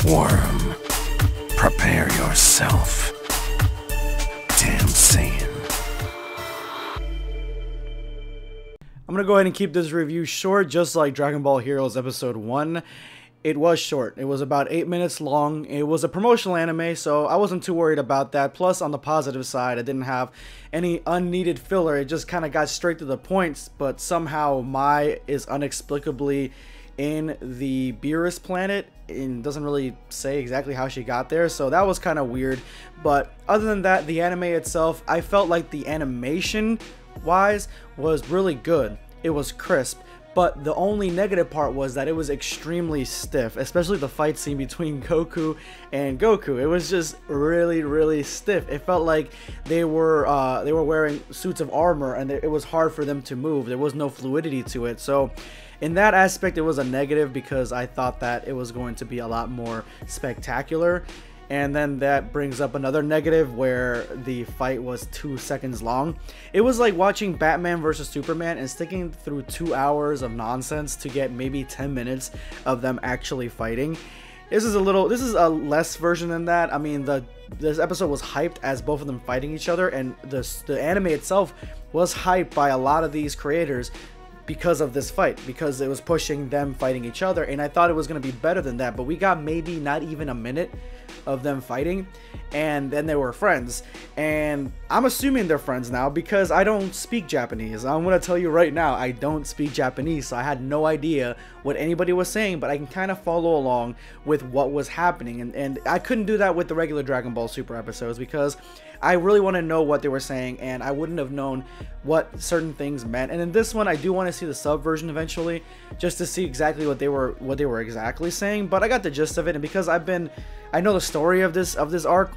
Worm, prepare yourself. Damn Saiyan. I'm gonna go ahead and keep this review short, just like Dragon Ball Heroes Episode 1. It was short. It was about 8 minutes long. It was a promotional anime, so I wasn't too worried about that. Plus, on the positive side, I didn't have any unneeded filler. It just kind of got straight to the points, but somehow Mai is inexplicably in the Beerus planet and doesn't really say exactly how she got there, so that was kind of weird. But other than that, the anime itself, I felt like the animation wise was really good. It was crisp, but the only negative part was that it was extremely stiff, especially the fight scene between Goku and Goku. It was just really stiff. It felt like they were wearing suits of armor, and it was hard for them to move. There was no fluidity to it. So in that aspect, it was a negative because I thought that it was going to be a lot more spectacular. And then that brings up another negative where the fight was 2 seconds long. It was like watching Batman versus Superman and sticking through 2 hours of nonsense to get maybe 10 minutes of them actually fighting. This is a less version than that. I mean, this episode was hyped as both of them fighting each other, and the anime itself was hyped by a lot of these creators because of this fight, because it was pushing them fighting each other, and I thought it was going to be better than that, but we got maybe not even a minute of them fighting, and then they were friends. And I'm assuming they're friends now because I don't speak Japanese. I'm going to tell you right now, I don't speak Japanese, so I had no idea what anybody was saying, but I can kind of follow along with what was happening, and I couldn't do that with the regular Dragon Ball Super episodes because I really want to know what they were saying, and I wouldn't have known what certain things meant. And in this one, I do want to see the sub version eventually, just to see exactly what they were exactly saying. But I got the gist of it, and because I know the story of this arc,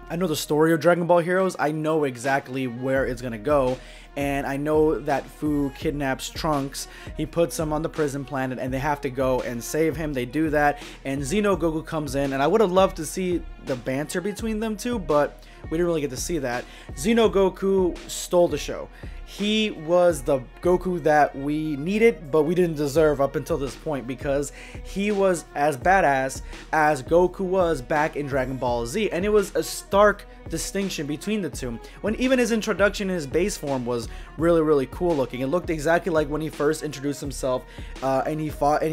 I know the story of Dragon Ball Heroes, I know exactly where it's gonna go. And I know that Fu kidnaps Trunks, he puts him on the prison planet, and they have to go and save him. They do that, and Xeno Goku comes in, and I would have loved to see the banter between them two, but we didn't really get to see that. Xeno Goku stole the show. He was the Goku that we needed, but we didn't deserve up until this point, because he was as badass as Goku was back in Dragon Ball Z, and it was a stark distinction between the two. When even his introduction in his base form was really cool looking. It looked exactly like when he first introduced himself, and he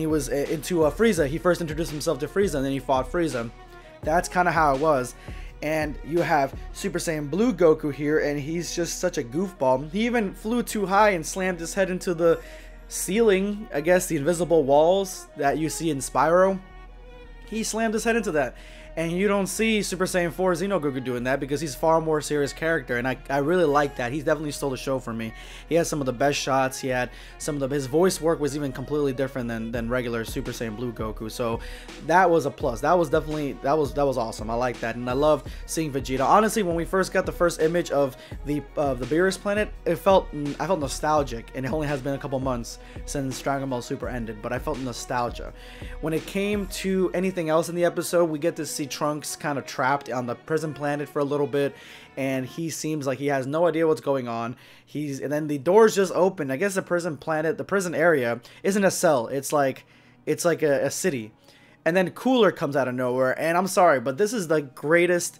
was into Frieza. He first introduced himself to Frieza, and then he fought Frieza. That's kind of how it was. And you have Super Saiyan Blue Goku here, and he's just such a goofball. He even flew too high and slammed his head into the ceiling, I guess the invisible walls that you see in Spyro. He slammed his head into that. And you don't see Super Saiyan 4 Xeno Goku doing that because he's far more serious character, and I really like that. He definitely stole the show for me. He had some of the best shots. He had some of his voice work was even completely different than regular Super Saiyan Blue Goku. So that was a plus. That was definitely that was awesome. I like that, and I love seeing Vegeta. Honestly, when we first got the first image of the Beerus planet, I felt nostalgic, and it only has been a couple months since Dragon Ball Super ended, but I felt nostalgia. When it came to anything else in the episode, we get to see Trunks kind of trapped on the prison planet for a little bit, and he seems like he has no idea what's going on. And then the doors just open. I guess the prison planet, the prison area isn't a cell. It's like a city. And then Cooler comes out of nowhere, and I'm sorry, but this is the greatest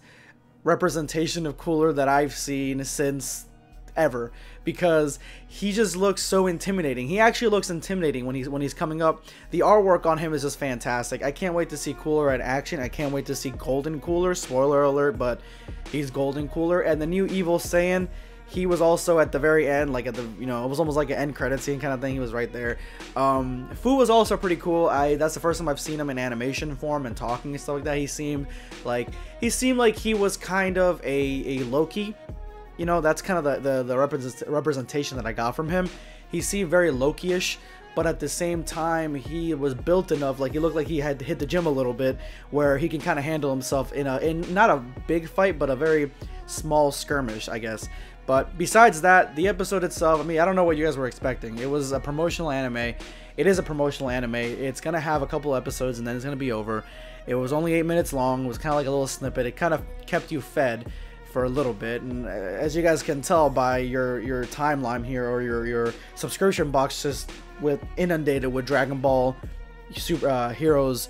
representation of Cooler that I've seen since ever, because he just looks so intimidating. He actually looks intimidating when he's coming up. The artwork on him is just fantastic. I can't wait to see Cooler in action. I can't wait to see Golden Cooler. Spoiler alert, but he's Golden Cooler. And the new Evil Saiyan, he was also at the very end, like at the, it was almost like an end credit scene kind of thing. He was right there. Fu was also pretty cool. That's the first time I've seen him in animation form and talking and stuff like that. He seemed like he was kind of a Loki. That's kind of the representation that I got from him. He seemed very Loki-ish, but at the same time, he was built enough, like he looked like he had hit the gym a little bit, where he can kind of handle himself in not a big fight, but a very small skirmish, I guess. But besides that, the episode itself, I mean, I don't know what you guys were expecting. It was a promotional anime. It is a promotional anime. It's going to have a couple episodes, and then it's going to be over. It was only 8 minutes long. It was kind of like a little snippet. It kind of kept you fed for a little bit, and as you guys can tell by your timeline here, or your subscription box just inundated with Dragon Ball Super Heroes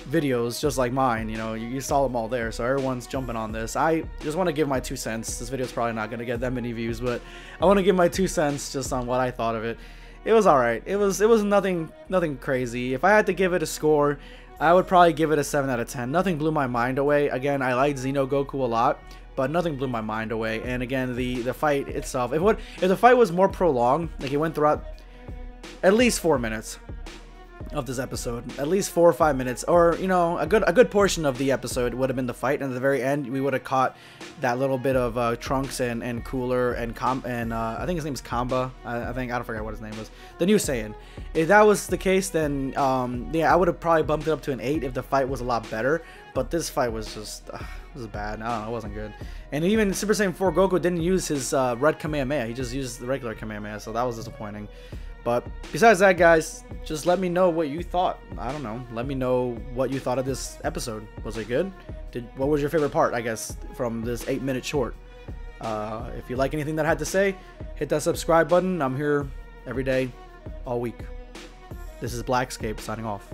videos just like mine. You know, you saw them all there, so everyone's jumping on this. I just want to give my 2 cents. This video's probably not going to get that many views, but I want to give my 2 cents just on what I thought of it. It was alright. It was nothing crazy. If I had to give it a score, I would probably give it a 7 out of 10. Nothing blew my mind away. Again, I like Xeno Goku a lot, but nothing blew my mind away. And again, the fight itself, if the fight was more prolonged, like it went throughout at least 4 minutes of this episode, at least 4 or 5 minutes, or you know, a good portion of the episode would have been the fight, and at the very end we would have caught that little bit of Trunks and Cooler and I think his name is Kamba. I don't forget what his name was. The new Saiyan. If that was the case, then yeah, I would have probably bumped it up to an 8 if the fight was a lot better. But this fight was just was bad. I don't know, it wasn't good. And even Super Saiyan 4 Goku didn't use his red Kamehameha. He just used the regular Kamehameha, so that was disappointing. But besides that, guys, just let me know what you thought. I don't know. Let me know what you thought of this episode. Was it good? What was your favorite part, I guess, from this 8-minute short? If you like anything that I had to say, hit that subscribe button. I'm here every day, all week. This is Blackscape signing off.